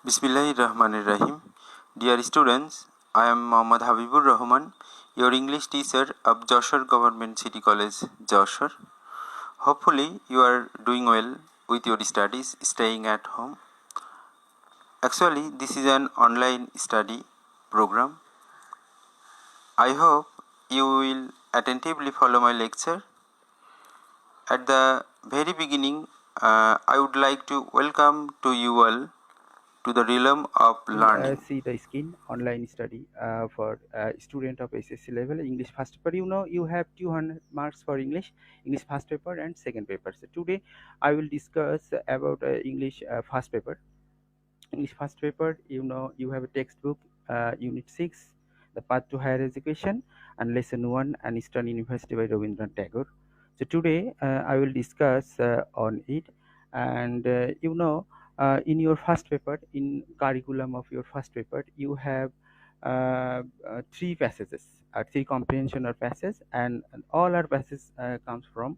Bismillahirrahmanirrahim. Dear students, I am Mohammad Habibur Rahman, your English teacher of Joshore Government City College, Joshore. Hopefully, you are doing well with your studies, staying at home. Actually, this is an online study program. I hope you will attentively follow my lecture. At the very beginning, I would like to welcome to you all to the realm of learning. See the skin online study for student of SSC level English first paper. You have 200 marks for English first paper and second paper. So today I will discuss about English first paper. English first paper, you have a textbook, Unit 6, The Path to Higher Education, and Lesson 1, and Eastern University by Rabindranath Tagore. So today I will discuss on it, and in your first paper, in curriculum of your first paper, you have three passages, three comprehension or passages, and all our passages comes from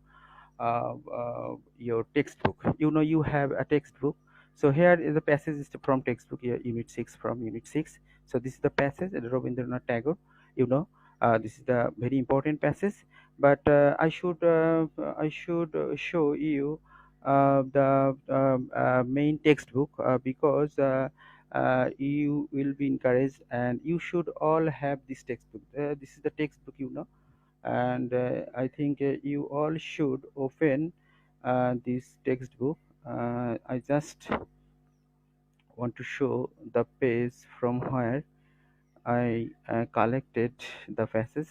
your textbook. You have a textbook. So here is the passage is from textbook, unit 6, from unit 6. So this is the passage, Rabindranath Tagore. you know this is the very important passage, but I should show you the main textbook, because you will be encouraged, and you should all have this textbook. This is the textbook, and I think you all should open this textbook. I just want to show the page from where I collected the passage.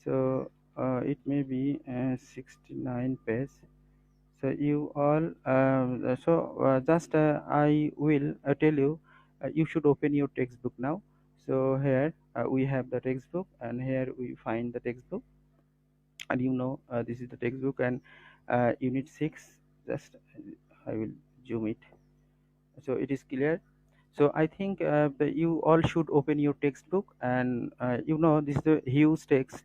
So it may be 69 page. So you all, just I will tell you, you should open your textbook now. So here we have the textbook, and here we find the textbook, and this is the textbook, and unit 6, just I will zoom it so it is clear. So I think you all should open your textbook, and this is the huge text.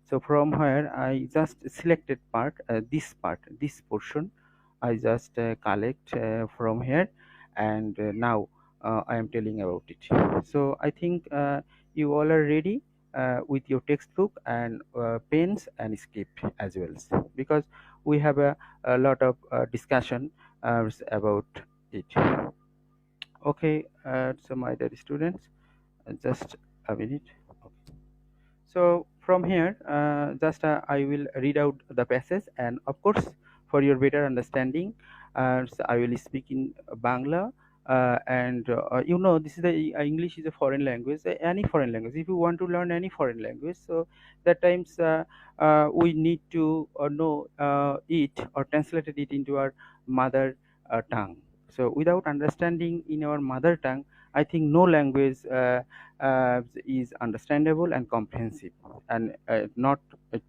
So from where I just selected this portion, I just collect from here, and now I am telling about it. So I think you all are ready with your textbook and pens and script as well, because we have a lot of discussion about it. Okay, so my dear students, just a minute. Okay. So from here, just I will read out the passage, and of course, for your better understanding, so I will speak in Bangla. And this is the English is a foreign language. Any foreign language, if you want to learn any foreign language, so that times we need to know it or translated it into our mother tongue. So without understanding in our mother tongue, I think no language is understandable and comprehensive, and not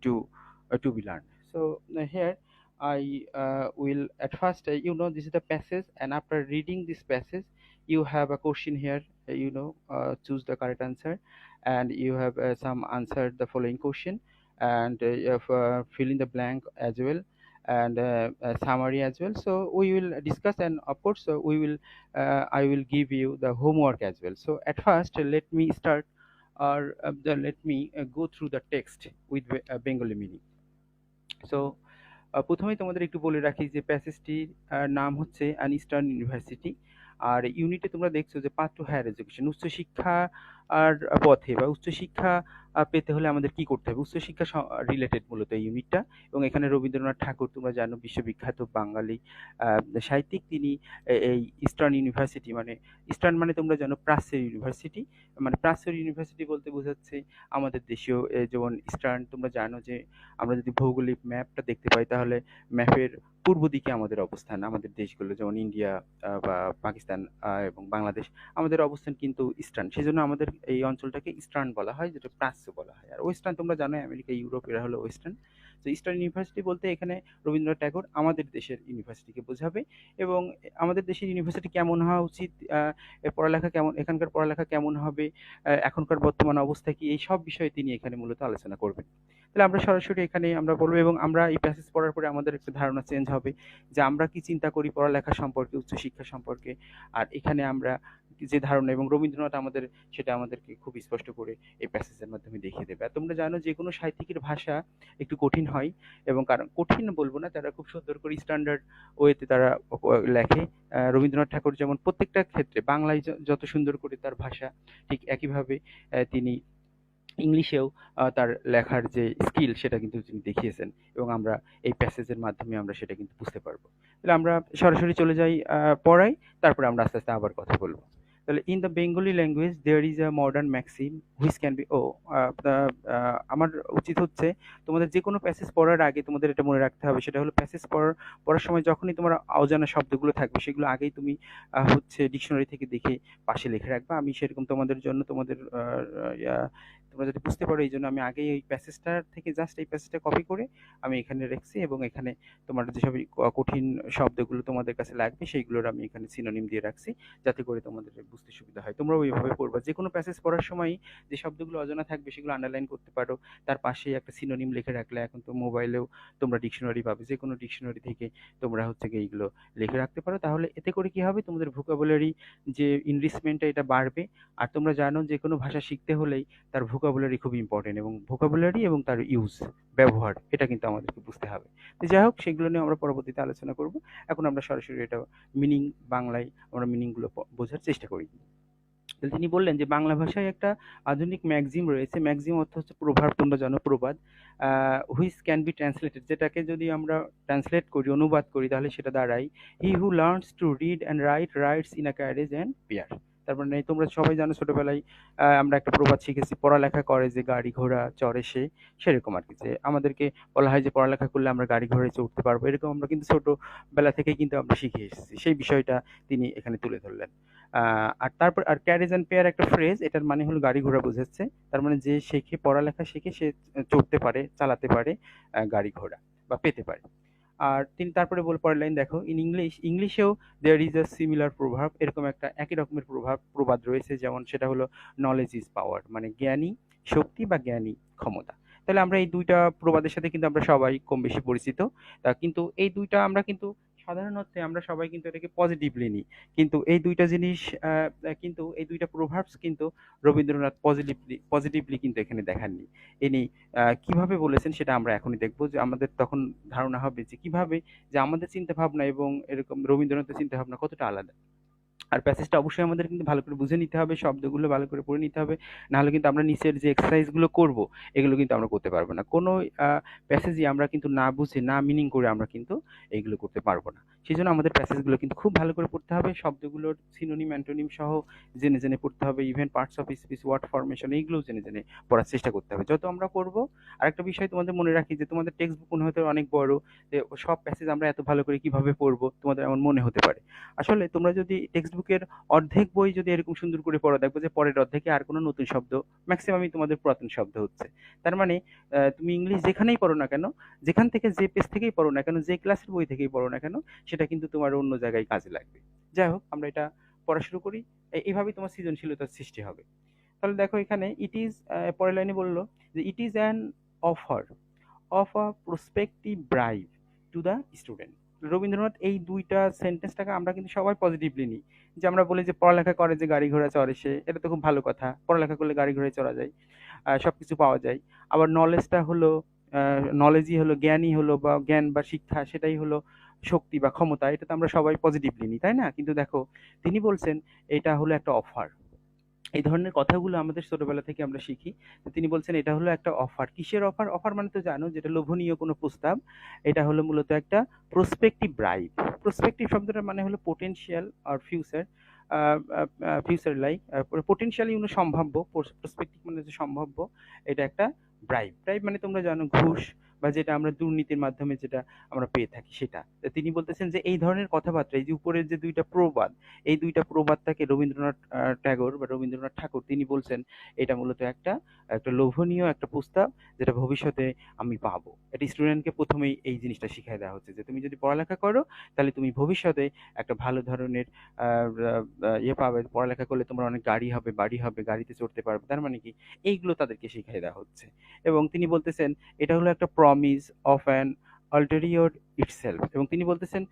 to be learned. So here I will at first, this is the passage, and after reading this passage, you have a question here. Choose the correct answer, and you have some answered the following question, and you have fill in the blank as well, and a summary as well. So we will discuss, and of course we will I will give you the homework as well. So at first, let me start, or let me go through the text with Bengali meaning. So প্রথমেই তোমাদের একটু বলে রাখি যে প্যাসেজটির নাম হচ্ছে an eastern university. আর ইউনিটে তোমরা দেখছো যে পাথ টু হায়ার এডুকেশন, উচ্চশিক্ষা আর পথে বা উচ্চশিক্ষা পেতে হলে আমাদের কি করতে হবে, উচ্চশিক্ষা রিলেটেড মূলত এই ইউনিটটা। এবং এখানে রবীন্দ্রনাথ ঠাকুর, তোমরা জানো, বিশ্ববিখ্যাত বাঙালি সাহিত্যিক, তিনি এই ইস্টার্ন ইউনিভার্সিটি, মানে ইস্টার্ন মানে তোমরা জানো প্রাচ্যের ইউনিভার্সিটি, মানে প্রাচ্যের ইউনিভার্সিটি বলতে বোঝাচ্ছে আমাদের দেশীয় যেমন ইস্টার্ন, তোমরা জানো যে আমরা যদি ভৌগোলিক ম্যাপটা দেখতে পাই, তাহলে ম্যাপের পূর্ব দিকে আমাদের অবস্থান, আমাদের দেশগুলো যেমন ইন্ডিয়া বা পাকিস্তান এবং বাংলাদেশ, আমাদের অবস্থান কিন্তু ইস্টার্ন। সেজন্য আমাদের এই অঞ্চলটাকে ইস্টার্ন বলা হয়, যেটা প্রাচ্য বলা হয়। আর ওয়েস্টার্ন তোমরা জানো, আমেরিকা, ইউরোপ, এরা হলো ওয়েস্টার্ন। তো ইস্টার্ন ইউনিভার্সিটি বলতে এখানে রবীন্দ্রনাথ ঠাকুর আমাদের দেশের ইউনিভার্সিটিকে বোঝাবে। এবং আমাদের দেশের ইউনিভার্সিটি কেমন হওয়া উচিত, এর পড়ালেখা কেমন, এখানকার পড়ালেখা কেমন হবে, এখনকার বর্তমান অবস্থা কি, এই সব বিষয়ে তিনি এখানে মূলত আলোচনা করবেন। তাহলে আমরা সরাসরি এখানে আমরা বলবো, এবং আমরা এই প্যাসেজ পড়ার পরে আমাদের একটা ধারণা চেঞ্জ হবে যে আমরা কি চিন্তা করি পড়ালেখা সম্পর্কে, উচ্চশিক্ষা সম্পর্কে। আর এখানে আমরা যে ধারণা, এবং রবীন্দ্রনাথ আমাদের সেটা আমাদেরকে খুব স্পষ্ট করে এই প্যাসেজের মাধ্যমে দেখিয়ে দেবে। আর তোমরা জানো যে কোনো সাহিত্যিকের ভাষা একটু কঠিন হয়, এবং কারণ কঠিন বলবো না, তারা খুব সুন্দর করে স্ট্যান্ডার্ড ওয়েতে তারা লেখে। রবীন্দ্রনাথ ঠাকুর যেমন প্রত্যেকটা ক্ষেত্রে বাংলায় যত সুন্দর করে তার ভাষা, ঠিক একইভাবে তিনি ইংলিশেও তার লেখার যে স্কিল সেটা কিন্তু তিনি দেখিয়েছেন, এবং আমরা এই প্যাসেজের মাধ্যমে আমরা সেটা কিন্তু বুঝতে পারবো। তাহলে আমরা সরাসরি চলে যাই পড়াই, তারপরে আমরা আস্তে আস্তে আবার কথা বলবো। তাহলে in the Bengali language there is a modern maxim which can be আমার উচিত হচ্ছে তোমাদের যে কোনো প্যাসেজ পড়ার আগে তোমাদের এটা মনে রাখতে হবে, সেটা হলো প্যাসেজ পড়ার সময় যখনই তোমার অজানা শব্দগুলো থাকবে সেগুলো আগেই তুমি হচ্ছে ডিকশনারি থেকে দেখে পাশে লিখে রাখবা। আমি সেরকম তোমাদের জন্য তোমাদের তোমরা যদি বুঝতে পারো এই জন্য আমি আগেই এই প্যাসেজটার থেকে জাস্ট এই প্যাসেজটা কপি করে আমি এখানে রেখেছি, এবং এখানে তোমার যেসব কঠিন শব্দগুলো তোমাদের কাছে লাগবে সেইগুলোর আমি এখানে সিনোনিম দিয়ে রাখছি, যাতে করে তোমাদের বুঝতে সুবিধা হয়। তোমরাও ওইভাবে পড়বা, যে কোনো প্যাসেজ পড়ার সময় যে শব্দগুলো অজানা থাকবে সেগুলো আন্ডারলাইন করতে পারো, তার পাশেই একটা সিনোনিম লিখে রাখলে, এখন তো মোবাইলেও তোমরা ডিকশনারি পাবে, যে কোনো ডিকশনারি থেকে তোমরা হচ্ছে গিয়ে এইগুলো লিখে রাখতে পারো। তাহলে এতে করে কি হবে, তোমাদের ভোকাবুলারি যে ইনরিচমেন্টটা এটা বাড়বে। আর তোমরা জানো যে কোনো ভাষা শিখতে হলেই তার ভোকাবুলারি খুব ইম্পর্টেন্ট, এবং ভোকাবুলারি এবং তার ইউজ, ব্যবহার, এটা কিন্তু আমাদেরকে বুঝতে হবে। তো যাই হোক, সেগুলো নিয়ে আমরা পরবর্তীতে আলোচনা করব। এখন আমরা সরাসরি এটা মিনিং, বাংলায় আমরা মিনিংগুলো বোঝার চেষ্টা করি। তাহলে তিনি বললেন যে বাংলা ভাষায় একটা আধুনিক ম্যাগজিম রয়েছে। ম্যাগজিম অর্থ হচ্ছে প্রভাব, তোমরা জানো, প্রবাদ। হুইচ ক্যান বি ট্রান্সলেটেড, যেটাকে যদি আমরা ট্রান্সলেট করি, অনুবাদ করি, তাহলে সেটা দাঁড়ায় he who learns to read and write writes in a carriage and pair. তার মানে তোমরা সবাই জানো ছোটবেলায় আমরা একটা প্রবাদ শিখেছি, পড়ালেখা করে যে গাড়ি ঘোড়া চড়ে সে, সেরকম আর কি, যে আমাদেরকে বলা হয় যে পড়ালেখা করলে আমরা গাড়ি ঘোড়ায় চড়তে পারবো, এরকম আমরা কিন্তু ছোটবেলা থেকেই কিন্তু আমরা শিখে এসেছি। সেই বিষয়টা তিনি এখানে তুলে ধরলেন। আর তারপর আর ক্যারেজ অ্যান্ড পেয়ার একটা ফ্রেজ, এটার মানে হলো গাড়ি ঘোড়া বোঝাচ্ছে। তার মানে যে শেখে, পড়ালেখা শিখে, সে চড়তে পারে, চালাতে পারে গাড়ি ঘোড়া, বা পেতে পারে। আর তিনি তারপরে পরের লাইন দেখো, ইন ইংলিশেও দেয়ার ইজ আ সিমিলার প্রভাব, এরকম একটা একই রকমের প্রবাদ রয়েছে, যেমন সেটা হলো নলেজ ইজ পাওয়ার, মানে জ্ঞানী শক্তি বা জ্ঞানী ক্ষমতা। তাহলে আমরা এই দুইটা প্রবাদের সাথে কিন্তু আমরা সবাই কম বেশি পরিচিত। কিন্তু এই দুইটা আমরা কিন্তু সাধারণ অর্থে আমরা সবাই কিন্তু এটাকে পজিটিভলি নিই, কিন্তু এই দুইটা জিনিস কিন্তু এই দুইটা প্রভাবস কিন্তু রবীন্দ্রনাথ পজিটিভলি কিন্তু এখানে দেখাননি। ইনি কিভাবে বলেছেন সেটা আমরা এখনই দেখবো, যে আমাদের তখন ধারণা হবে যে কিভাবে, যে আমাদের চিন্তা ভাবনা এবং এরকম রবীন্দ্রনাথের চিন্তা ভাবনা কতটা আলাদা। আর প্যাসেজটা অবশ্যই আমাদের কিন্তু ভালো করে বুঝে নিতে হবে, শব্দগুলো ভালো করে পড়ে নিতে হবে, নাহলে কিন্তু আমরা নিচের যে এক্সারসাইজগুলো করব এগুলো কিন্তু আমরা করতে পারবো না। কোনো প্যাসেজই আমরা কিন্তু না বুঝে, না মিনিং করে আমরা কিন্তু এইগুলো করতে পারবো না। সেই জন্য আমাদের প্যাসেজগুলো কিন্তু খুব ভালো করে পড়তে হবে, শব্দগুলোর সিনোনিম অ্যান্টোনিম সহ জেনে জেনে পড়তে হবে, even parts of speech, word formation, এইগুলোও জেনে জেনে পড়ার চেষ্টা করতে হবে যত আমরা করব। আরেকটা বিষয় তোমাদের মনে রাখি, যে তোমাদের টেক্সট বুক মনে হতে অনেক বড়, যে সব প্যাসেজ আমরা এত ভালো করে কিভাবে পড়বো, তোমাদের এমন মনে হতে পারে। আসলে তোমরা যদি টেক্সট বুকের অর্ধেক বই যদি এরকম সুন্দর করে পড়ো, দেখবো যে পরের অর্ধেকে আর কোনো নতুন শব্দ, ম্যাক্সিমামই তোমাদের পুরাতন শব্দ হচ্ছে। তার মানে তুমি ইংলিশ যেখানেই পড়ো না কেন, যেখান থেকে, যে পেজ থেকেই পড়ো না কেন, যে ক্লাসের বই থেকেই পড়ো না কেন, সেটা কিন্তু তোমার অন্য জায়গায় কাজে লাগবে। যাই হোক, আমরা এটা পড়া শুরু করি। এইভাবেই তোমার সৃজনশীলতার সৃষ্টি হবে। তাহলে দেখো এখানে ইট ইজ, পরের লাইনে বললো যে it is an offer of a prospective bribe to the student. Rabindranath এই দুইটা সেন্টেন্সটাকে আমরা কিন্তু সবাই পজিটিভলি নিই, যে আমরা বলি যে পড়ালেখা করে যে গাড়ি ঘোড়া চড়ে সে, এটা তো খুব ভালো কথা, পড়ালেখা করলে গাড়ি ঘোড়ায় চড়া যায়, সবকিছু পাওয়া যায়। আবার নলেজটা হলো, নলেজই হলো, জ্ঞানই হলো, বা জ্ঞান বা শিক্ষা, সেটাই হলো শক্তি বা ক্ষমতা, এটা তো আমরা সবাই পজিটিভলি নিই, তাই না? কিন্তু দেখো তিনি বলছেন এটা হলো একটা অফার। এই ধরনের কথাগুলো আমাদের ছোটবেলা থেকে আমরা শিখি। তো তিনি বলছেন এটা হলো একটা অফার। কিসের অফার? অফার মানে তো জানো, যেটা লোভনীয় কোনো প্রস্তাব। এটা হলো মূলত একটা প্রসপেক্টিভ ব্রাইব। প্রসপেক্টিভ শব্দটার মানে হলো পোটেনশিয়াল আর ফিউচার, ফিউচার লাইক, পোটেনশিয়ালি কোনো সম্ভাব্য, প্রসপেক্টিভ মানে হচ্ছে সম্ভাব্য। এটা একটা ব্রাইব। ব্রাইব মানে তোমরা জানো ঘুষ, বা যেটা আমরা দুর্নীতির মাধ্যমে যেটা আমরা পেয়ে থাকি সেটা। তো তিনি বলতেছেন যে এই ধরনের কথাবার্তা, এই যে উপরের যে ২ টা প্রবাদ, এই ২ টা প্রবাদটাকে রবীন্দ্রনাথ ট্যাগর বা রবীন্দ্রনাথ ঠাকুর তিনি বলছেন এটা মূলত একটা লোভনীয় একটা প্রস্তাব যেটা ভবিষ্যতে আমি পাবো। এটা স্টুডেন্টকে ১ম এই জিনিসটা শিখায় দেওয়া হচ্ছে যে তুমি যদি পড়ালেখা করো তাহলে তুমি ভবিষ্যতে একটা ভালো ধরনের আ আ ইয়ে পাবে। পড়ালেখা করলে তোমার অনেক গাড়ি হবে, বাড়ি হবে, গাড়িতে চড়তে পারবে। তার মানে কি? এইগুলো তাদেরকে শিখাই দেওয়া হচ্ছে। এবং তিনি বলতেছেন এটা হলো একটা promise of an ulterior itself, এবং তিনি বলতেছেন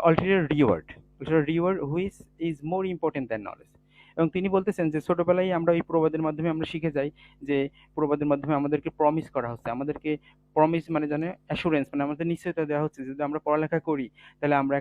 ulterior reward, ulterior reward which is more important than knowledge। এবং তিনি বলতেছেন যে ছোটবেলায় আমরা এই প্রবাদের মাধ্যমে আমরা শিখে যাই যে প্রবাদের মাধ্যমে আমাদেরকে প্রমিস করা হচ্ছে, আমাদেরকে প্রমিস মানে জানে অ্যাসুরেন্স, মানে আমাদের নিশ্চয়তা দেওয়া হচ্ছে যে যদি আমরা পড়ালেখা করি তাহলে আমরা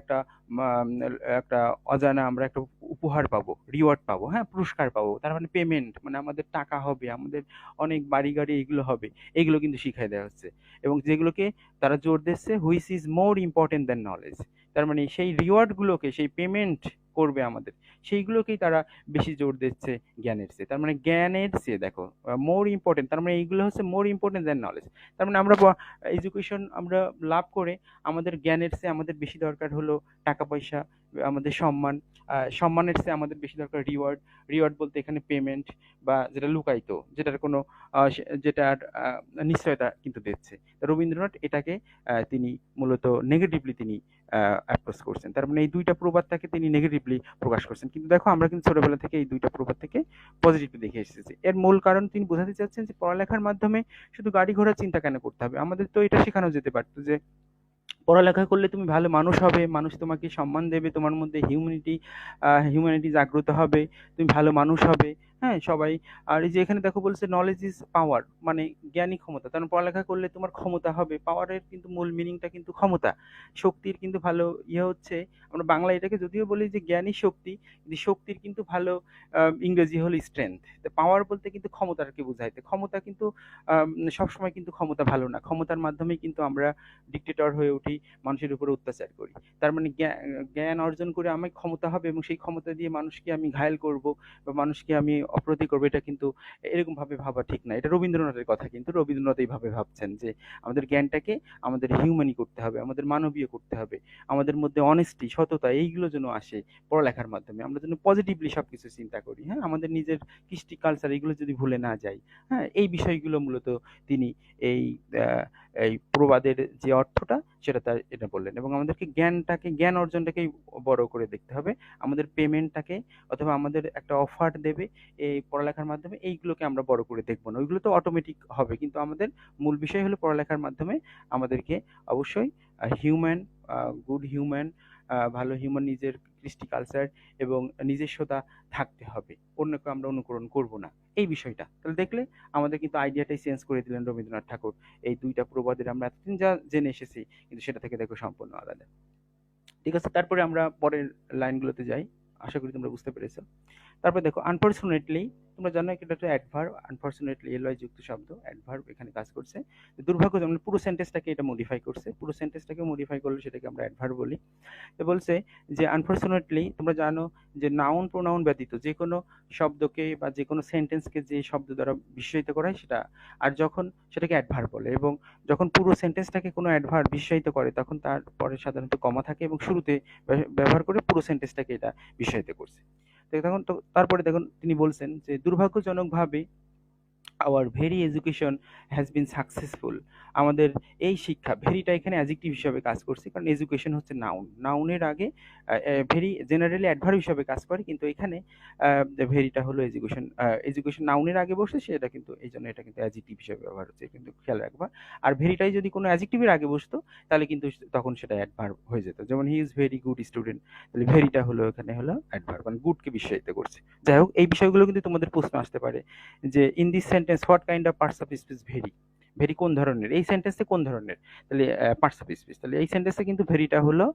একটা অজানা আমরা একটা উপহার পাবো, রিওয়ার্ড পাবো, হ্যাঁ, পুরস্কার পাবো, তার মানে পেমেন্ট, মানে আমাদের টাকা হবে, আমাদের অনেক বাড়ি গাড়ি এগুলো হবে, এগুলো কিন্তু শিখাই দেওয়া হচ্ছে। এবং যেগুলোকে তারা জোর দিচ্ছে which is more important than knowledge, তার মানে সেই রিওয়ার্ডগুলোকে, সেই পেমেন্ট করবে আমাদের, সেইগুলোকেই তারা বেশি জোর দিচ্ছে জ্ঞানের চেয়ে। তার মানে জ্ঞানের চেয়ে দেখো মোর ইম্পর্টেন্ট, তার মানে এইগুলো হচ্ছে মোর ইম্পর্টেন্ট দ্যান নলেজ। তার মানে আমরা এডুকেশন আমরা লাভ করে আমাদের জ্ঞানের চেয়ে আমাদের বেশি দরকার হলো টাকা পয়সা, আমাদের সম্মান, সম্মানের চেয়ে আমাদের বেশি দরকার রিওয়ার্ড। রিওয়ার্ড বলতে এখানে পেমেন্ট বা যেটা লুকায়িত, যেটার কোনো যেটার নিশ্চয়তা কিন্তু দিচ্ছে। রবীন্দ্রনাথ এটাকে তিনি মূলত নেগেটিভলি তিনি অ্যাপ্রোচ করছেন। তার মানে এই ২ টা প্রবাদটাকে তিনি নেগেটিভলি প্রকাশ করছেন। কিন্তু দেখো আমরা কিন্তু ছোটবেলা থেকে এই ২ টা প্রবাদ থেকে পজিটিভলি দেখে এসেছি। এর মূল কারণ তিনি বোঝাতে চাচ্ছেন যে পড়ালেখার মাধ্যমে শুধু গাড়ি ঘোড়ার চিন্তা কেন করতে হবে? আমাদের তো এটা শেখানো যেতে পারত যে পড়ালেখা করলে তুমি ভালো মানুষ হবে, মানুষ তোমাকে সম্মান দেবে, তোমার মধ্যে হিউম্যানিটি জাগ্রত হবে, তুমি ভালো মানুষ হবে, হ্যাঁ? সবাই, আর এই যে এখানে দেখো বলছে নলেজ ইজ পাওয়ার, মানে জ্ঞানই ক্ষমতা। কারণ পড়ালেখা করলে তোমার ক্ষমতা হবে। পাওয়ারের কিন্তু মূল মিনিংটা কিন্তু ক্ষমতা। শক্তির কিন্তু ভালো ইয়ে হচ্ছে, আমরা বাংলায় এটাকে যদিও বলি যে জ্ঞানই শক্তি, কিন্তু শক্তির কিন্তু ভালো ইংরেজি হলো স্ট্রেংথ। তো পাওয়ার বলতে কিন্তু ক্ষমতাটাকে বোঝায়। তো ক্ষমতা কিন্তু সবসময় কিন্তু ক্ষমতা ভালো না। ক্ষমতার মাধ্যমেই কিন্তু আমরা ডিক্টেটর হয়ে উঠি, মানুষের উপরে অত্যাচার করি। তার মানে জ্ঞান অর্জন করে আমার ক্ষমতা হবে এবং সেই ক্ষমতা দিয়ে মানুষকে আমি ঘায়েল করব বা মানুষকে আমি অপ্রতি করবো, এটা কিন্তু এরকম ভাবে ভাবা ঠিক না। এটা রবীন্দ্রনাথের কথা, কিন্তু রবীন্দ্রনাথ এইভাবে ভাবছেন যে আমাদের জ্ঞানটাকে আমাদের হিউম্যানি করতে হবে, আমাদের মানবীয় করতে হবে, আমাদের মধ্যে অনেস্টি, সততা এইগুলো যেন আসে পড়ালেখার মাধ্যমে। আমরা যেন পজিটিভলি সবকিছু চিন্তা করি, হ্যাঁ, আমাদের নিজের কৃষ্টি কালচার এগুলো যদি ভুলে না যাই, হ্যাঁ, এই বিষয়গুলো মূলত তিনি এই আহ, এই প্রবাদের যে অর্থটা সেটা তার এটা বললেন। এবং আমাদেরকে জ্ঞান অর্জনটাকেই বড় করে দেখতে হবে, আমাদের পেমেন্টটাকে অথবা আমাদের একটা অফার দেবে এই পড়ালেখার মাধ্যমে, এইগুলোকে আমরা বড় করে দেখবো না, ওইগুলো তো অটোমেটিক হবে, কিন্তু আমাদের মূল বিষয় হলো পড়ালেখার মাধ্যমে আমাদেরকে অবশ্যই হিউম্যান, গুড হিউম্যান, ভালো হিউম্যান, নিজের কৃষ্টি কালচার এবং নিজস্বতা থাকতে হবে, অন্যকে আমরা অনুকরণ করব না, এই বিষয়টা। তাহলে দেখলে আমাদের কিন্তু আইডিয়াটাই চেঞ্জ করে দিলেন রবীন্দ্রনাথ ঠাকুর। এই ২ টা প্রবাদের আমরা এতদিন যা জেনে এসেছি কিন্তু সেটা থেকে দেখো সম্পূর্ণ আলাদা। ঠিক আছে, তারপরে আমরা পরের লাইনগুলোতে যাই। আশা করি তোমরা বুঝতে পেরেছো। তারপর দেখো আনফরচুনেটলি, তোমরা জানো এটা একটা অ্যাডভার্ব, আনফরচুনেটলি এলওয়াই যুক্ত শব্দ, অ্যাডভার্ব এখানে কাজ করছে। দুর্ভাগ্য যেমন পুরো সেন্টেন্সটাকে এটা মডিফাই করছে, পুরো সেন্টেন্সটাকে মডিফাই করলে সেটাকে আমরা অ্যাডভার্ব বলি। তো বলছে যে আনফরচুনেটলি, তোমরা জানো যে নাউন প্রোনাউন ব্যতীত যে কোনো শব্দকে বা যে কোনো সেন্টেন্সকে যে শব্দ দ্বারা বিশেষিত করা হয় সেটা, আর যখন সেটাকে অ্যাডভার্ব বলে, এবং যখন পুরো সেন্টেন্সটাকে কোনো অ্যাডভার্ব বিশেষিত করে তখন তারপরে সাধারণত কমা থাকে এবং শুরুতে ব্যবহার করে পুরো সেন্টেন্সটাকে এটা বিশেষিত করছে। তো তখন তো তারপরে দেখুন তিনি বলছেন যে দুর্ভাগ্যজনকভাবে our very education has been successful, আমাদের এই শিক্ষা, ভেরিটা এখানে অ্যাডজেক্টিভ হিসাবে কাজ করছে, কারণ এডুকেশন হচ্ছে নাউন, নাউনের আগে ভেরি জেনারেলি অ্যাডভার্ব হিসাবে কাজ করে, কিন্তু এখানে ভেরিটা হলো এডুকেশন, এডুকেশন নাউনের আগে বসছে, সেটা কিন্তু এই জন্য এটা কিন্তু অ্যাডজেক্টিভ হিসাবে ব্যবহার হচ্ছে, কিন্তু খেয়াল রাখবা। আর ভেরিটাই যদি কোনো অ্যাডজেক্টিভের আগে বসতো তাহলে কিন্তু তখন সেটা অ্যাডভার্ব হয়ে যেত, যেমন he is very good student, তাহলে ভেরিটা হলো এখানে হলো অ্যাডভার্ব, মানে গুডকে বিশেষিত করছে। যাই হোক, এই বিষয়গুলো কিন্তু তোমাদের প্রশ্ন আসতে পারে যে in this sentence what kind of parts of speech very, very কোন ধরনের, এই সেন্টেন্সে কোন ধরনের, তাহলে পার্টস অফ স্পিচ, তাহলে এই সেন্টেন্সে কিন্তু ভেরিটা হলো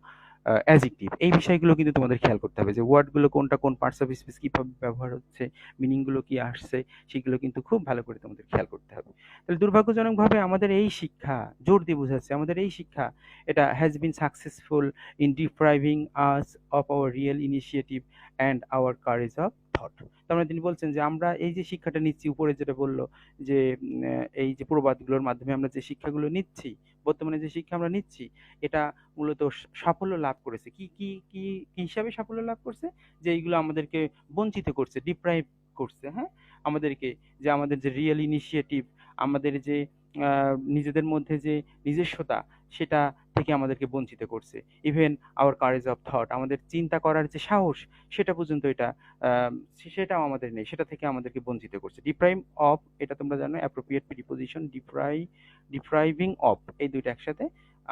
অ্যাডজেক্টিভ। এই বিষয়গুলো কিন্তু তোমাদের খেয়াল করতে হবে যে ওয়ার্ডগুলো কোনটা কোন পার্টস অফ স্পিচ কিভাবে ব্যবহার হচ্ছে, মিনিংগুলো কি আসছে, সেগুলো কিন্তু খুব ভালো করে তোমাদের খেয়াল করতে হবে। তাহলে দুর্ভাগ্যজনকভাবে আমাদের এই শিক্ষা, জোর দিয়ে বোঝাচ্ছে আমাদের এই শিক্ষা, এটা has been successful in ডিপ্রাইভিং us of our real initiative and our courage of thought. তার মানে তিনি বলছেন যে আমরা এই যে শিক্ষাটা নিচ্ছি, উপরে যেটা বলল যে এই যে প্রবাদগুলোর মাধ্যমে আমরা যে শিক্ষাগুলো নিচ্ছি, বর্তমানে যে শিক্ষা আমরা নিচ্ছি, এটা মূলত সাফল্য লাভ করেছে। কি হিসাবে সাফল্য লাভ করছে? যে এইগুলো আমাদেরকে বঞ্চিত করছে, ডিপ্রাইভ করছে, হ্যাঁ? আমাদেরকে, যে আমাদের যে রিয়েল ইনিশিয়েটিভ, আমাদের যে নিজেদের মধ্যে যে নিজস্বতা, সেটা থেকে আমাদেরকে বঞ্চিত করছে। Even our courage of thought, আমাদের চিন্তা করার যে সাহস, সেটা পর্যন্ত এটা সেটাও আমাদের নেই, সেটা থেকে আমাদেরকে বঞ্চিত করছে। ডিপ্রাইভ অফ, এটা তোমরা জানো অ্যাপ্রোপ্রিয়েট প্রিপোজিশন, ডিপ্রাইভিং অফ, এই দুইটা একসাথে,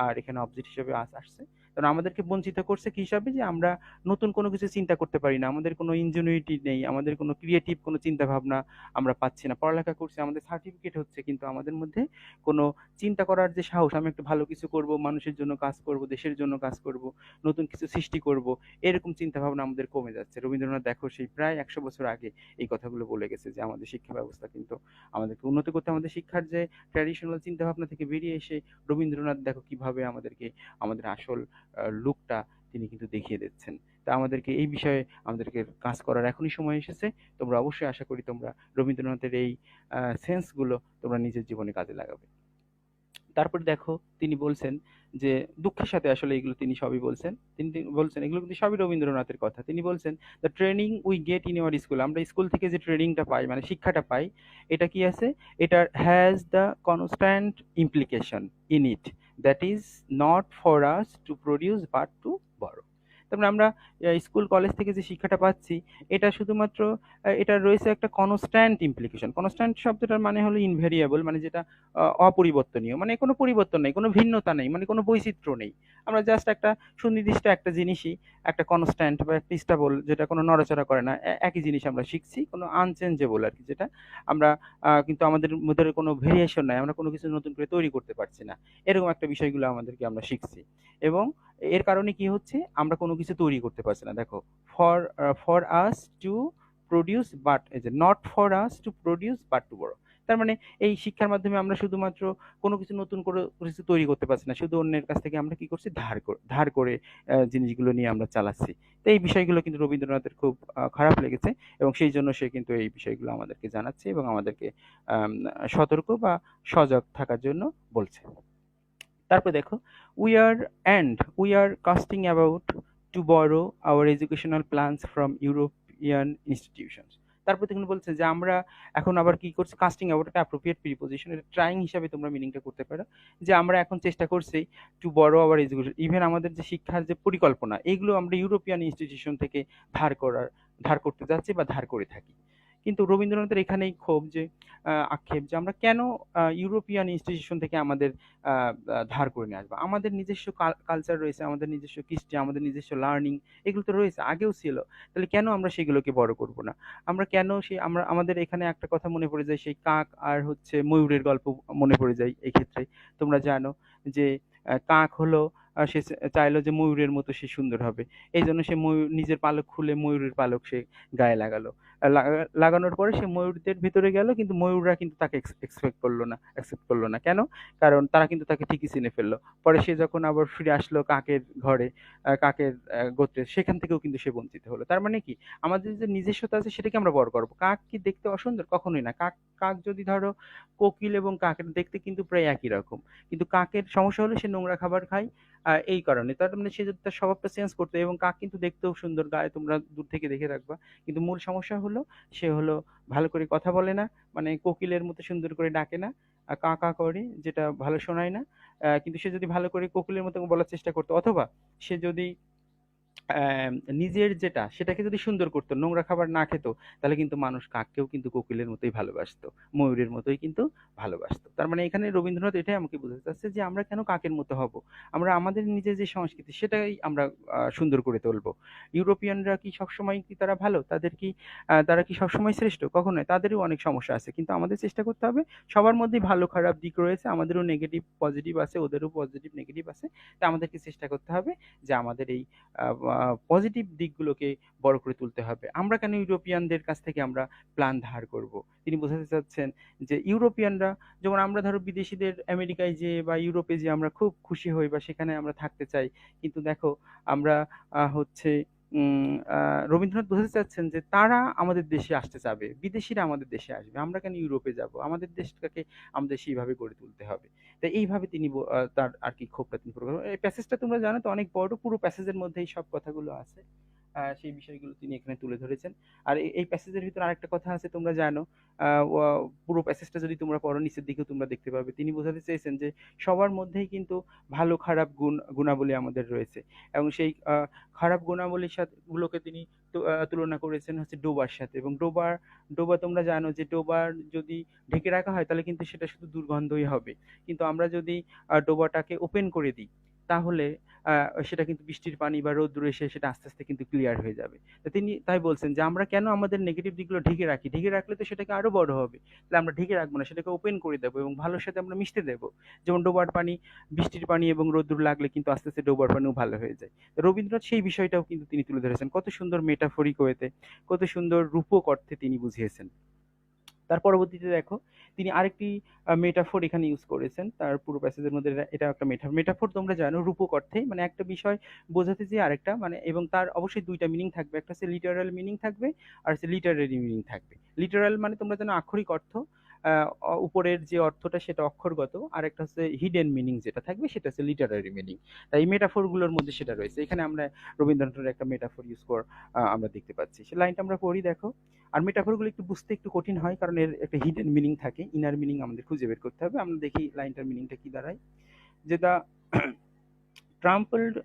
আর এখানে অবজেক্ট হিসেবে আসছে। কারণ আমাদেরকে বঞ্চিত করছে কি হিসাবে? যে আমরা নতুন কোনো কিছু চিন্তা করতে পারি না, আমাদের কোনো ইনজেনুইটি নেই, আমাদের কোনো ক্রিয়েটিভ কোনো চিন্তা ভাবনা আমরা পাচ্ছি না। পড়ালেখা করছি, আমাদের সার্টিফিকেট হচ্ছে, কিন্তু আমাদের মধ্যে কোনো চিন্তা করার যে সাহস, আমি একটা ভালো কিছু করব, মানুষের জন্য কাজ করব, দেশের জন্য কাজ করব, নতুন কিছু সৃষ্টি করব, এরকম চিন্তা ভাবনা আমাদের কমে যাচ্ছে। রবীন্দ্রনাথ দেখো সেই প্রায় 100 বছর আগে এই কথাগুলো বলে গেছে যে আমাদের শিক্ষা ব্যবস্থা কিন্তু আমাদেরকে উন্নত করতে, আমাদের শিক্ষার যে ট্র্যাডিশনাল চিন্তা ভাবনা থেকে বেরিয়ে এসে রবীন্দ্রনাথ দেখো কিভাবে আমাদেরকে আমাদের আসল লুকটা তিনি কিন্তু দেখিয়ে দিচ্ছেন। তা আমাদেরকে এই বিষয়ে আমাদেরকে কাজ করার এখনই সময় এসেছে। তোমরা অবশ্যই, আশা করি তোমরা রবীন্দ্রনাথের এই সেন্সগুলো তোমরা নিজের জীবনে কাজে লাগাবে। তারপরে দেখো তিনি বলছেন যে দুঃখের সাথে আসলে এগুলো তিনি সবই বলছেন, তিনি বলছেন এগুলো কিন্তু সবই রবীন্দ্রনাথের কথা। তিনি বলছেন the training we get in your school, আমরা স্কুল থেকে যে ট্রেনিংটা পাই, মানে শিক্ষাটা পাই, এটা কি আছে? এটা has the constant implication in it that is not for us to produce but to বড়। তার মানে আমরা স্কুল কলেজ থেকে যে শিক্ষাটা পাচ্ছি, এটা শুধুমাত্র এটা রয়েছে একটা কনস্ট্যান্ট ইমপ্লিকেশন। কনস্ট্যান্ট শব্দটার মানে হলো ইনভেরিয়েবল, মানে যেটা অপরিবর্তনীয়, মানে কোনো পরিবর্তন নেই, কোনো ভিন্নতা নেই, মানে কোনো বৈচিত্র্য নেই। আমরা জাস্ট একটা সুনির্দিষ্ট একটা জিনিসই, একটা কনস্ট্যান্ট বা একটা স্টেবল, যেটা কোনো নড়াচড়া করে না, একই জিনিস আমরা শিখছি, কোনো আনচেঞ্জেবল আর কি, যেটা আমরা কিন্তু আমাদের মধ্যে কোনো ভেরিয়েশন নাই, আমরা কোনো কিছু নতুন করে তৈরি করতে পারছি না, এরকম একটা বিষয়গুলো আমাদেরকে আমরা শিখছি। এবং এর কারণে কি হচ্ছে? আমরা কোনো কিছু তৈরি করতে পারছি না। দেখো, for us to produce but, এই যে not for us to produce but to বড়। তার মানে এই শিক্ষার মাধ্যমে আমরা শুধুমাত্র কোনো কিছু নতুন করে কিছু তৈরি করতে পারছি না, শুধু অন্যের কাছ থেকে আমরা কি করছি? ধার করে জিনিসগুলো নিয়ে আমরা চালাচ্ছি। তো এই বিষয়গুলো কিন্তু রবীন্দ্রনাথের খুব খারাপ লেগেছে, এবং সেই জন্য সে কিন্তু এই বিষয়গুলো আমাদেরকে জানাচ্ছে এবং আমাদেরকে আম সতর্ক বা সজাগ থাকার জন্য বলছে। তারপরে দেখো, we are casting about to borrow our educational plans from European institutions. তারপর দেখুন বলছে যে আমরা এখন আবার কি করছি? কাস্টিং অ্যাবাউট একটা অ্যাপ্রোপ্রিয়েট প্রিপোজিশন, এটা ট্রাইং হিসাবে তোমরা মিনিংটা করতে পারো, যে আমরা এখন চেষ্টা করছি to borrow our education, even আমাদের যে শিক্ষার যে পরিকল্পনা, এগুলো আমরা ইউরোপিয়ান ইনস্টিটিউশন থেকে ধার করতে যাচ্ছি বা ধার করে থাকি। কিন্তু রবীন্দ্রনাথের এখানেই ক্ষোভ, যে আক্ষেপ, যে আমরা কেন ইউরোপিয়ান ইনস্টিটিউশন থেকে আমাদের ধার করে নিয়ে আসবো? আমাদের নিজস্ব কালচার রয়েছে, আমাদের নিজস্ব কৃষ্টি, আমাদের নিজস্ব লার্নিং, এগুলো তো রয়েছে, আগেও ছিল। তাহলে কেন আমরা সেগুলোকে বড় করব না? আমরা কেন আমরা আমাদের এখানে একটা কথা মনে পড়ে যায়, সেই কাক আর হচ্ছে ময়ূরের গল্প মনে পড়ে যায় এই ক্ষেত্রে। তোমরা জানো যে কাক হলো, সে চাইলো যে ময়ূরের মতো সে সুন্দর হবে, এই জন্য সে ময়ূর নিজের পালক খুলে ময়ূরের পালক সে গায়ে লাগালো। লাগানোর পরে সে ময়ূরদের ভিতরে গেল, কিন্তু ময়ূররা কিন্তু তাকে অ্যাকসেপ্ট করলো না। কেন? কারণ তারা কিন্তু তাকে ঠিকই চিনে ফেললো। পরে সে যখন আবার ফিরে আসলো কাকের ঘরে, কাকের গোত্রে, সেখান থেকেও কিন্তু সে বঞ্চিত হলো। তার মানে কি? আমাদের যে নিজস্বতা আছে সেটাকে আমরা বড় করবো। কাক কি দেখতে অসুন্দর? কখনোই না। কাক কাক যদি ধরো, কোকিল এবং কাকের দেখতে কিন্তু প্রায় একই রকম, কিন্তু কাকের সমস্যা হলো সে নোংরা খাবার খায়। এই কারণে, তার মানে সে যদি তার স্বভাবটা চেঞ্জ করতো, এবং কাক কিন্তু দেখতেও সুন্দর, গায়ে তোমরা দূর থেকে দেখে রাখবা, কিন্তু মূল সমস্যা হলো সে হলো ভালো করে কথা বলে না, মানে কোকিলের মতো সুন্দর করে ডাকে না, কা কা করে, যেটা ভালো শোনায় না। কিন্তু সে যদি ভালো করে কোকিলের মতো বলার চেষ্টা করতো, অথবা সে যদি নিজের যেটা সেটাকে যদি সুন্দর করতো, নোংরা খাবার না খেত, তাহলে কিন্তু মানুষ কাককেও কিন্তু কোকিলের মতোই ভালোবাসতো, ময়ূরের মতোই কিন্তু ভালোবাসতো। তার মানে এখানে রবীন্দ্রনাথ এটাই আমাকে বোঝাতে চাচ্ছে, যে আমরা কেন কাকের মতো হব? আমরা আমাদের নিজের যে সংস্কৃতি সেটাই আমরা সুন্দর করে তুলবো। ইউরোপিয়ানরা কি সবসময় কি তারা ভালো? তারা কি সবসময় শ্রেষ্ঠ? কখনোই। তাদেরও অনেক সমস্যা আছে, কিন্তু আমাদের চেষ্টা করতে হবে, সবার মধ্যেই ভালো খারাপ দিক রয়েছে, আমাদেরও নেগেটিভ পজিটিভ আছে, ওদেরও পজিটিভ নেগেটিভ আছে। তা আমাদেরকে চেষ্টা করতে হবে যে আমাদের এই পজিটিভ দিকগুলোকে বড় করে তুলতে হবে। আমরা কেন ইউরোপিয়ানদের কাছ থেকে আমরা প্ল্যান ধার করব? তিনি বোঝাতে চাচ্ছেন যে ইউরোপিয়ানরা, যেমন আমরা ধরো বিদেশিদের আমেরিকায় যেয়ে বা ইউরোপে যেয়ে আমরা খুব খুশি হই বা সেখানে আমরা থাকতে চাই, কিন্তু দেখো আমরা হচ্ছে রবীন্দ্রনাথ বোঝাতে চাচ্ছেন যে তারা আমাদের দেশে আসতে চাবে, বিদেশিরা আমাদের দেশে আসবে, আমরা কেন ইউরোপে যাব, আমাদের দেশটাকে আমাদের সেইভাবে গড়ে তুলতে হবে। তো এইভাবে তিনি তার আর কি ক্ষোভটা তিনি প্রকাশ করেন। এই প্যাসেজটা তোমরা জানো তো অনেক বড়, পুরো প্যাসেজের মধ্যে এই সব কথাগুলো আছে। সেই বিষয়গুলো তিনি এখানে তুলে ধরেছেন। আর এই প্যাসেজের ভিতরে আরেকটা কথা আছে তোমরা জানো, পুরো প্যাসেজটা যদি তোমরা পড়ো নিচের দিকেও তোমরা দেখতে পাবে, তিনি বোঝাতে চেয়েছেন যে সবার মধ্যেই কিন্তু ভালো খারাপ গুণাবলী আমাদের রয়েছে, এবং সেই খারাপ গুণাবলীর সাথে গুলোকে তিনি তুলনা করেছেন হচ্ছে ডোবার সাথে। এবং ডোবা তোমরা জানো যে ডোবার যদি ঢেকে রাখা হয় তাহলে কিন্তু সেটা শুধু দুর্গন্ধই হবে, কিন্তু আমরা যদি ডোবাটাকে ওপেন করে দিই তাহলে সেটা কিন্তু বৃষ্টির পানি বা রোদ্দুর এসে সেটা আস্তে আস্তে কিন্তু ক্লিয়ার হয়ে যাবে। তো তিনি তাই বলছেন যে আমরা কেন আমাদের নেগেটিভ দিকগুলো ঢেকে রাখি, ঢেকে রাখলে তো সেটাকে আরো বড় হবে, তাহলে আমরা ঢেকে রাখবো না, সেটাকে ওপেন করে দেবো এবং ভালোর সাথে আমরা মিশতে দেবো। যেমন ডোবার পানি, বৃষ্টির পানি এবং রোদ্দুর লাগলে কিন্তু আস্তে আস্তে ডোবার পানিও ভালো হয়ে যায়। তো রবীন্দ্রনাথ সেই বিষয়টাও কিন্তু তিনি তুলে ধরেছেন কত সুন্দর মেটাফরিক ওয়েতে, কত সুন্দর রূপক অর্থে তিনি বুঝিয়েছেন। তার পরবর্তীতে দেখো তিনি আরেকটি মেটাফোর এখানে ইউজ করেছেন তার পুরো প্যাসেজের মধ্যে। এটা একটা মেটাফোর তোমরা জানো রূপক অর্থে মানে একটা বিষয় বোঝাতে যে আরেকটা মানে, এবং তার অবশ্যই দুইটা মিনিং থাকবে, একটা হচ্ছে লিটারাল মিনিং থাকবে আর হচ্ছে লিটারারি মিনিং থাকবে। লিটারাল মানে তোমরা জানো আক্ষরিক অর্থ, উপরের যে অর্থটা সেটা অক্ষরগত, আর একটা হচ্ছে হিডেন মিনিং যেটা থাকবে সেটা হচ্ছে লিটারারি মিনিং। তাই এই মেটাফোরগুলোর মধ্যে সেটা রয়েছে। এখানে আমরা রবীন্দ্রনাথের একটা মেটাফোর ইউজ কর আমরা দেখতে পাচ্ছি। সে লাইনটা আমরা পড়ি দেখো। আর মেটাফোরগুলো একটু বুঝতে একটু কঠিন হয় কারণ এর একটা হিডেন মিনিং থাকে, ইনার মিনিং আমাদের খুঁজে বের করতে হবে। আমরা দেখি লাইনটার মিনিংটা কি দাঁড়ায়, যে the trampled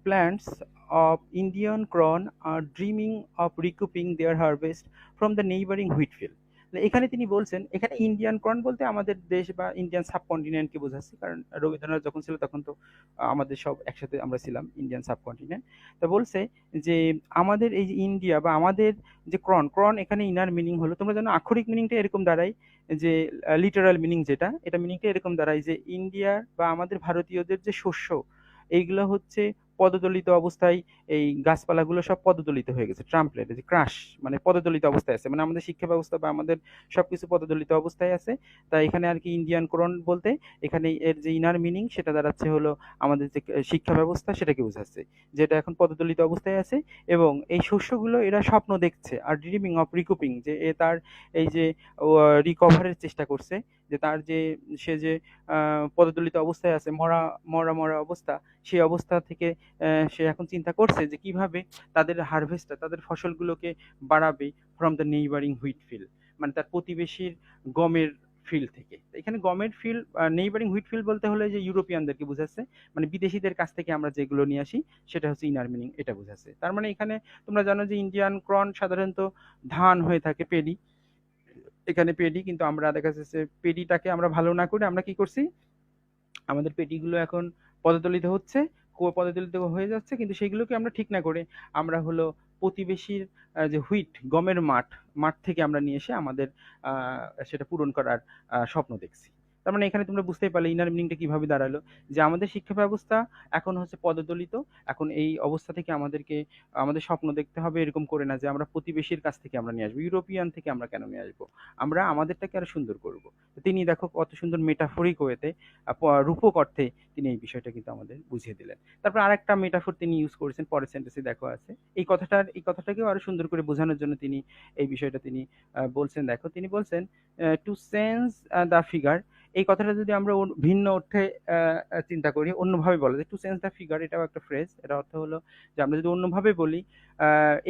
plants of Indian corn are dreaming of recouping their harvest from the neighboring wheat field. এখানে তিনি বলছেন, এখানে ইন্ডিয়ান কর্ন বলতে আমাদের দেশ বা ইন্ডিয়ান সাবকন্টিনেন্টকে বোঝাচ্ছে, কারণ রবীন্দ্রনাথ যখন ছিল তখন তো আমাদের সব একসাথে আমরা ছিলাম ইন্ডিয়ান সাবকন্টিনেন্ট। তা বলছে যে আমাদের এই যে ইন্ডিয়া বা আমাদের যে ক্রন এখানে ইনার মিনিং হলো, তোমরা জানো আক্ষরিক মিনিংটা এরকম দাঁড়ায় যে লিটারাল মিনিং যেটা, এটা মিনিংটা এরকম দাঁড়ায় যে ইন্ডিয়ার বা আমাদের ভারতীয়দের যে শস্য এইগুলো হচ্ছে পদদলিত অবস্থায়, এই গাছপালাগুলো সব পদদলিত হয়ে গেছে, ট্রাম্পলেট যে ক্রাশ মানে পদদলিত অবস্থায় আছে, মানে আমাদের শিক্ষা ব্যবস্থা বা আমাদের সবকিছু পদদলিত অবস্থায় আছে। তাই এখানে আর কি ইন্ডিয়ান কোরআন বলতে এখানে এর যে ইনার মিনিং সেটা দাঁড়াচ্ছে হলো আমাদের যে শিক্ষা ব্যবস্থা সেটাকে বোঝাচ্ছে, যেটা এখন পদদলিত অবস্থায় আছে এবং এই শস্যগুলো এরা স্বপ্ন দেখছে আর ড্রিমিং অফ রিকুপিং, যে এ তার এই যে রিকভারের চেষ্টা করছে, যে তার যে সে যে পদদলিত অবস্থায় আছে, মরা মরা মরা অবস্থা, সেই অবস্থা থেকে সে এখন চিন্তা করছে যে কিভাবে তাদের হারভেস্টটা তাদের ফসলগুলোকে বাড়াবে from the neighbouring wheat field, মানে তার প্রতিবেশীর গমের ফিল্ড থেকে। এখানে গমের ফিল্ড নেইবারিং হুইট ফিল্ড বলতে হলে যে ইউরোপিয়ানদেরকে বোঝাচ্ছে, মানে বিদেশিদের কাছ থেকে আমরা যেগুলো নিয়ে আসি সেটা হচ্ছে ইনার মিনিং, এটা বোঝাচ্ছে। তার মানে এখানে তোমরা জানো যে ইন্ডিয়ান ক্রন সাধারণত ধান হয়ে থাকে, পেডি, এখানে পেডি, কিন্তু আমরা দেখা যাচ্ছে পেডিটাকে আমরা ভালো না করে আমরা কি করছি, আমাদের পেটিগুলো এখন পদদলিত হচ্ছে, পদদলিত হয়ে যাচ্ছে, কিন্তু সেগুলোকে আমরা ঠিক না করে আমরা হলো প্রতিবেশীর যে হুইট গমের মাঠ থেকে আমরা নিয়ে এসে আমাদের সেটা পূরণ করার স্বপ্ন দেখছি। তার মানে এখানে তোমরা বুঝতেই পারলে ইনার মিনিংটা কিভাবে দাঁড়ালো, যে আমাদের শিক্ষা ব্যবস্থা এখন হচ্ছে পদদলিত, এখন এই অবস্থা থেকে আমাদেরকে আমাদের স্বপ্ন দেখতে হবে এরকম করে না যে আমরা প্রতিবেশীর কাছ থেকে আমরা নিয়ে আসবো, ইউরোপিয়ান থেকে আমরা কেন নিয়ে আসবো, আমরা আমাদেরটাকে আরো সুন্দর করব। তিনি দেখো কত সুন্দর মেটাফরিক ওয়েতে রূপক অর্থে তিনি এই বিষয়টা কিন্তু আমাদের বুঝিয়ে দিলেন। তারপর আরেকটা মেটাফোর তিনি ইউজ করেছেন পরের সেন্টেন্সে দেখো আছে, এই কথাটাকেও আরো সুন্দর করে বোঝানোর জন্য তিনি এই বিষয়টা তিনি বলছেন। দেখো তিনি বলছেন টু চেঞ্জ দ্য ফিগার, এই কথাটা যদি আমরা ভিন্ন অর্থে চিন্তা করি, অন্যভাবে বলা যায়, টু চেঞ্জ দ্য ফিগার এটাও একটা ফ্রেজ, এটা অর্থ হলো যে আমরা যদি অন্যভাবে বলি,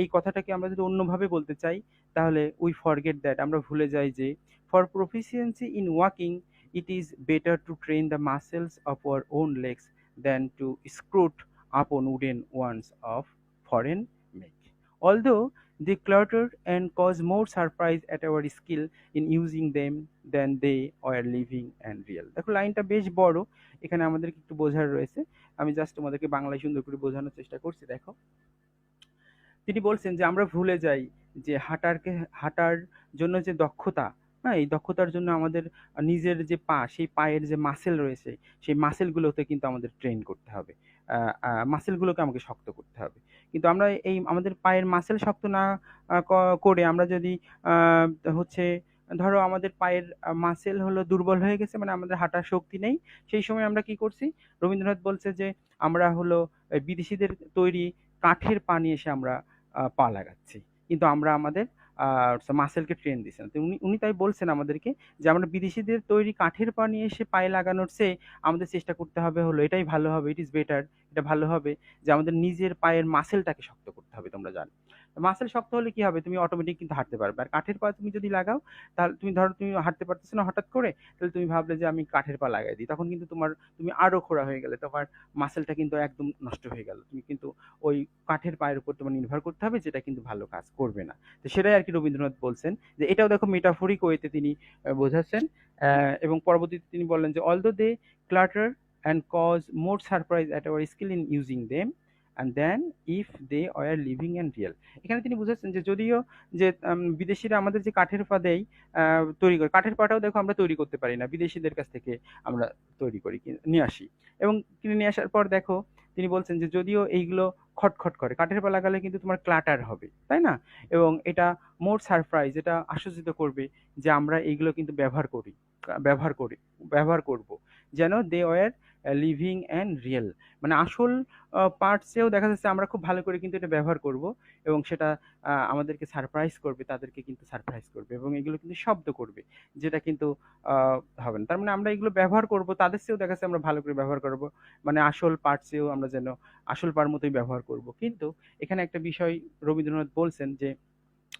এই কথাটাকে আমরা যদি অন্যভাবে বলতে চাই তাহলে উই ফরগেট দ্যাট, আমরা ভুলে যাই যে for proficiency in walking it is better to train the muscles of our own legs than to screw upon wooden ones of foreign make. Although they clutter and cause more surprise at our skill in using them than they were living and real. দেখো লাইনটা বেশ বড়, এখানে আমাদেরকে একটু বোঝার রয়েছে, আমি জাস্ট তোমাদেরকে বাংলায় সুন্দর করে বোঝানোর চেষ্টা করছি। দেখো তিনি বলছেন যে আমরা ভুলে যাই যে হাঁটার জন্য যে দক্ষতা, হ্যাঁ এই দক্ষতার জন্য আমাদের নিজের যে পা, সেই পায়ের যে মাসেল রয়েছে সেই মাসেলগুলোতে কিন্তু আমাদের ট্রেন করতে হবে, মাসেলগুলোকে আমাকে শক্ত করতে হবে। কিন্তু আমরা এই আমাদের পায়ের মাসেল শক্ত না করে আমরা যদি হচ্ছে ধরো আমাদের পায়ের মাসেল হলো দুর্বল হয়ে গেছে, মানে আমাদের হাঁটার শক্তি নেই, সেই সময় আমরা কি করছি, রবীন্দ্রনাথ বলছে যে আমরা হলো বিদেশিদের তৈরি কাঠের পা নিয়ে এসে আমরা পা লাগাচ্ছি, কিন্তু আমরা আমাদের মাসেলকে ট্রেন দিচ্ছি না। তো উনি উনি তাই বলছেন আমাদেরকে যে আমরা বিদেশিদের তৈরি কাঠের পা নিয়ে এসে পায়ে লাগানোর চেয়ে আমাদের চেষ্টা করতে হবে হলো এটাই ভালো হবে, ইট ইজ বেটার, এটা ভালো হবে যে আমাদের নিজের পায়ের মাসেলটাকে শক্ত করতে হবে। তোমরা জানো মাসেল শক্ত হলে কি হবে, তুমি অটোমেটিক কিন্তু হাঁটতে পারবে। আর কাঠের পা তুমি যদি লাগাও, তাহলে তুমি ধরো তুমি হাঁটতে পারতেছো না হঠাৎ করে, তাহলে তুমি ভাবলে যে আমি কাঠের পা লাগাই দিই, তখন কিন্তু তুমি আরো খোঁড়া হয়ে গেলে, তোমার মাসেলটা কিন্তু একদম নষ্ট হয়ে গেল। তুমি কিন্তু ওই কাঠের পায়ের উপর তোমার নির্ভর করতে হবে, যেটা কিন্তু ভালো কাজ করবে না। তো সেটাই আর কি রবীন্দ্রনাথ বলছেন, যে এটাও দেখো মেটাফরিক ওয়েতে তিনি বোঝাচ্ছেন। এবং পরবর্তীতে তিনি বললেন যে although they clutter and cause more surprise at our skill in using them and then if they are living and real। এখানে তিনি বুঝাচ্ছেন যে যদিও যে বিদেশিরা আমাদের যে কাঠের পা দেয় তৈরি করে, কাঠের পাটাও দেখো আমরা তৈরি করতে পারি না, বিদেশিদের কাছ থেকে আমরা তৈরি করি, নিয়ে আসি। এবং কিনে নিয়ে আসার পর দেখো তিনি বলছেন যে যদিও এইগুলো খটখট করে, কাঠের পা লাগালে কিন্তু তোমার ক্লাটার হবে, তাই না? এবং এটা মোর সারপ্রাইজ, এটা আশ্চর্যিত করবে যে আমরা এইগুলো কিন্তু ব্যবহার করি ব্যবহার করব, যেন they were living and real. মানে আসল পার্টসেও দেখা যাচ্ছে আমরা খুব ভালো করে কিন্তু এটা ব্যবহার করব, এবং সেটা আমাদেরকে সারপ্রাইজ করবে, তাদেরকে কিন্তু সারপ্রাইজ করবে, এবং এগুলো কিন্তু শব্দ করবে, যেটা কিন্তু হবে না। তার মানে আমরা এগুলো ব্যবহার করব, তাদের চেয়েও দেখা যাচ্ছে আমরা ভালো করে ব্যবহার করব, মানে আসল পার্টসেও আমরা যেন আসল পার মতোই ব্যবহার করব। কিন্তু এখানে একটা বিষয় রবীন্দ্রনাথ বলছেন যে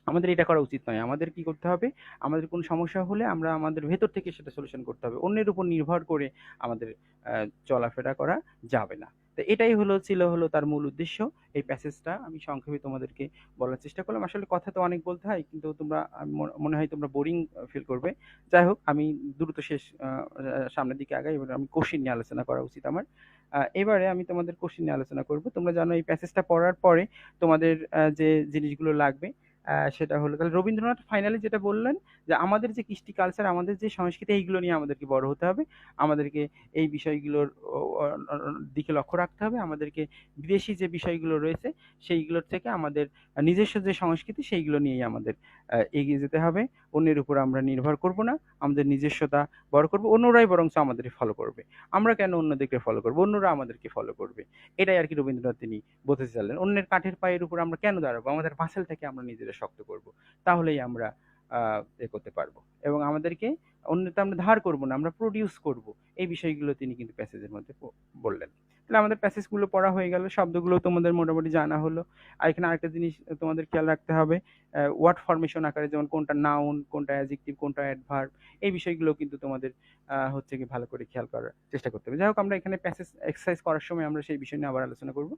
আমাদের এটা করা উচিত নয়। আমাদের কি করতে হবে, আমাদের কোনো সমস্যা হলে আমরা আমাদের ভেতর থেকে সেটা সলিউশন করতে হবে, অন্যের উপর নির্ভর করে আমাদের চলাফেরা করা যাবে না। তো এটাই ছিল তার মূল উদ্দেশ্য। এই প্যাসেজটা আমি সংক্ষেপে তোমাদেরকে বলার চেষ্টা করলাম। আসলে কথা তো অনেক বলতে হয়, কিন্তু তোমরা মনে হয় তোমরা বোরিং ফিল করবে। যাই হোক, আমি দ্রুত সামনের দিকে আগাই। এবার আমি কোশ্চেন নিয়ে আলোচনা করা উচিত আমার। এবারে আমি তোমাদের কোশ্চেন নিয়ে আলোচনা করব। তোমরা জানো এই প্যাসেজটা পড়ার পরে তোমাদের যে জিনিসগুলো লাগবে সেটা হলো, তাহলে রবীন্দ্রনাথ ফাইনালি যেটা বললেন যে আমাদের যে কৃষ্টি কালচার, আমাদের যে সংস্কৃতি, এইগুলো নিয়ে আমাদেরকে বড় হতে হবে। আমাদেরকে এই বিষয়গুলোর দিকে লক্ষ্য রাখতে হবে। আমাদেরকে বিদেশি যে বিষয়গুলো রয়েছে সেইগুলোর থেকে আমাদের নিজস্ব যে সংস্কৃতি সেইগুলো নিয়েই আমাদের এগিয়ে যেতে হবে। অন্যের উপর আমরা নির্ভর করব না, আমাদের নিজস্বতা বড় করব, অন্যরাই বরঞ্চ আমাদের ফলো করবে। আমরা কেন অন্যদেরকে ফলো করব, অন্যরা আমাদেরকে ফলো করবে। এটাই আর কি রবীন্দ্রনাথ তিনি বলতে চাইলেন। অন্যের কাঠের পায়ের উপর আমরা কেন দাঁড়াবো, আমাদের মাসেলটাকে আমরা নিজেরা শক্ত করব, তাহলেই আমরা করতে পারবো। এবং আমাদেরকে অন্যটা আমরা ধার করব না, আমরা প্রডিউস করব। এই বিষয়গুলো তিনি কিন্তু প্যাসেজের মধ্যে বললেন। তাহলে আমাদের প্যাসেজগুলো পড়া হয়ে গেল, শব্দগুলো তোমাদের মোটামুটি জানা হলো। আর এখানে আরেকটা জিনিস তোমাদের খেয়াল রাখতে হবে, ওয়ার্ড ফরমেশন আকারে, যেমন কোনটা নাউন, কোনটা অ্যাডজেক্টিভ, কোনটা অ্যাডভার্ব, এই বিষয়গুলো কিন্তু তোমাদের হচ্ছে কি ভালো করে খেয়াল করার চেষ্টা করতে হবে। যাই হোক, আমরা এখানে প্যাসেজ এক্সারসাইজ করার সময় আমরা সেই বিষয় নিয়ে আবার আলোচনা করব।